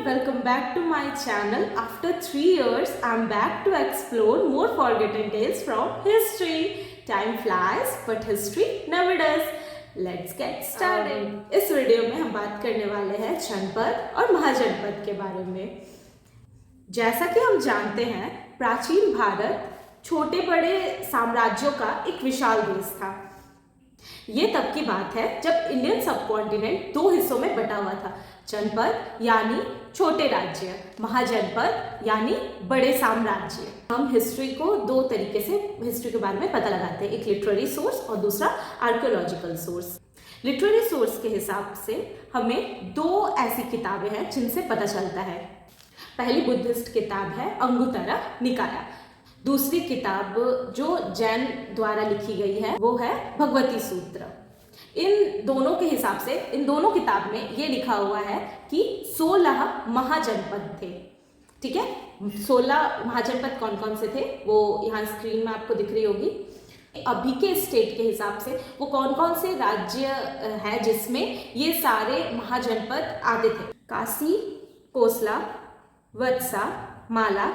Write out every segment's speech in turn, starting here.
welcome back to my channel. After 3 years, I'm back to explore more forgotten tales from history. Time flies, but history never does. Let's get started. इस video में हम बात करने वाले हैं जनपद और महाजनपद के बारे में। जैसा कि हम जानते हैं, प्राचीन भारत छोटे बड़े साम्राज्यों का एक विशाल देश था। ये तब की बात है जब इंडियन सबकॉन्टिनेंट दो हिस्सों में बटा हुआ था, जनपद यानी छोटे राज्य, महाजनपद यानी बड़े साम्राज्य। हम हिस्ट्री को दो तरीके से हिस्ट्री के बारे में पता लगाते हैं, एक लिटरेरी सोर्स और दूसरा आर्कियोलॉजिकल सोर्स। लिटरेरी सोर्स के हिसाब से हमें दो ऐसी किताबें हैं जिनसे पता चलता है। पहली बुद्धिस्ट किताब है अंगुत्तरा निकाया, दूसरी किताब जो जैन द्वारा लिखी गई है वो है भगवती सूत्र। इन दोनों के हिसाब से इन दोनों किताब में ये लिखा हुआ है कि 16 महाजनपद थे। ठीक है, 16 महाजनपद कौन कौन से थे वो यहाँ स्क्रीन में आपको दिख रही होगी। अभी के स्टेट के हिसाब से वो कौन कौन से राज्य है जिसमें ये सारे महाजनपद आते थे। काशी, कोसला, वत्सा, माला,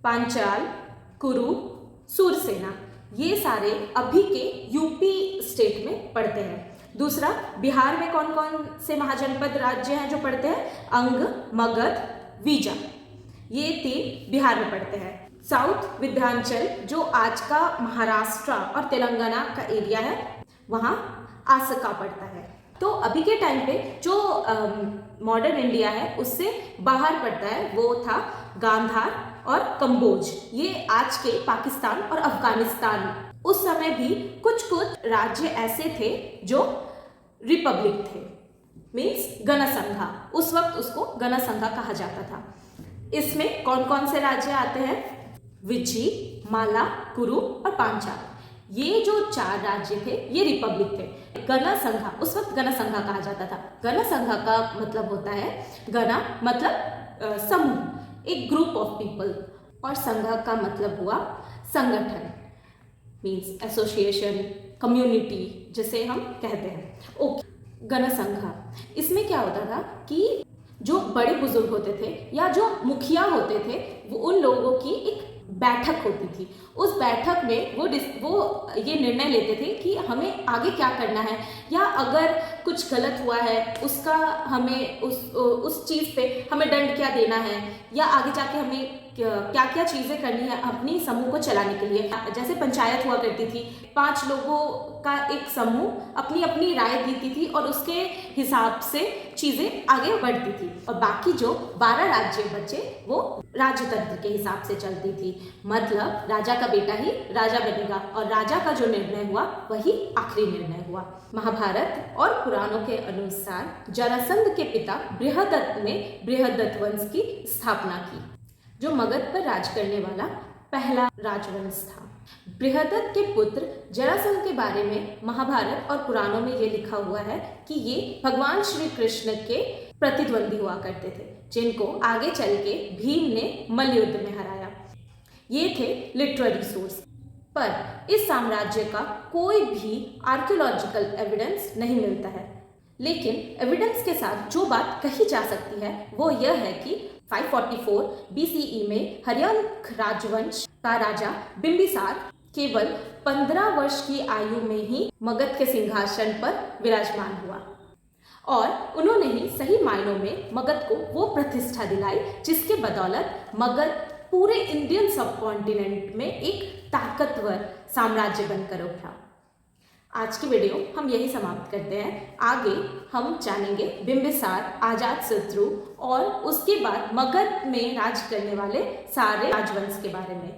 पांचाल, कुरु, सूरसेना, ये सारे अभी के यूपी स्टेट में पड़ते हैं। दूसरा, बिहार में कौन कौन से महाजनपद राज्य हैं जो पड़ते हैं, अंग, मगध, विजा, ये 3 बिहार में पड़ते हैं। साउथ विंध्याचल जो आज का महाराष्ट्र और तेलंगाना का एरिया है, वहाँ आसका पड़ता है। तो अभी के टाइम पे जो मॉडर्न इंडिया है उससे बाहर पड़ता है वो था गांधार और कंबोज, ये आज के पाकिस्तान और अफगानिस्तान। उस समय भी कुछ कुछ राज्य ऐसे थे जो रिपब्लिक थे, मीन्स गणसंघा, उस वक्त उसको गणसंघा कहा जाता था। इसमें कौन कौन से राज्य आते हैं, विजी, माला, कुरु और पांचाल। ये जो 4 राज्य थे ये रिपब्लिक थे। गणसंघा, उस वक्त गणसंघा कहा जाता था। गणसंघा का मतलब होता है, गणा मतलब समूह, एक ग्रुप ऑफ पीपल, और संघ का मतलब हुआ संगठन, मीन्स एसोसिएशन, कम्युनिटी जिसे हम कहते हैं। ओके, गणसंघा, इसमें क्या होता था कि जो बड़े बुजुर्ग होते थे या जो मुखिया होते थे वो उन लोगों की एक बैठक होती थी। उस बैठक में वो ये निर्णय लेते थे कि हमें आगे क्या करना है, या अगर कुछ गलत हुआ है उसका हमें उस चीज़ पे हमें दंड क्या देना है, या आगे जाके हमें क्या क्या चीज़ें करनी है अपनी समूह को चलाने के लिए। जैसे पंचायत हुआ करती थी, 5 लोगों का एक समूह अपनी अपनी राय देती थी और उसके हिसाब से चीज़ें आगे बढ़ती थी, और बाकी जो 12 राज्य बचे वो राजतंत्र के हिसाब से चलती थी। मतलब राजा का बेटा ही राजा बनेगा और राजा का जो निर्णय हुआ वही आखिरी निर्णय हुआ। महाभारत और पुराणों के अनुसार जरासंध के पिता बृहदत्त ने बृहदत्त वंश की स्थापना की, जो मगध पर राज करने वाला पहला राजवंश था। बृहदत्त के पुत्र जरासंध के बारे में महाभारत और पुराणों में ये लिखा हुआ है कि ये भगवान श्री कृष्ण के प्रतिद्वंदी हुआ करते थे, जिनको आगे चल के भीम ने मल्लयुद्ध में हराया। ये थे लिटरेरी सोर्स, पर इस साम्राज्य का कोई भी आर्कियोलॉजिकल एविडेंस नहीं मिलता है। लेकिन एविडेंस के साथ जो बात कही जा सकती है वो यह है कि 544 BCE में हर्यंक राजवंश का राजा बिंबिसार केवल 15 वर्ष की आयु में ही मगध के सिंहासन पर विराजमान हुआ, और उन्होंने ही सही मायनों में मगध को वो प्रतिष्ठा दिलाई जिसके बदौलत मगध पूरे इंडियन सबकॉन्टिनेंट में एक ताकतवर साम्राज्य बनकर उभरा। आज की वीडियो हम यही समाप्त करते हैं। आगे हम जानेंगे बिंबिसार, अजातशत्रु और उसके बाद मगध में राज करने वाले सारे राजवंश के बारे में।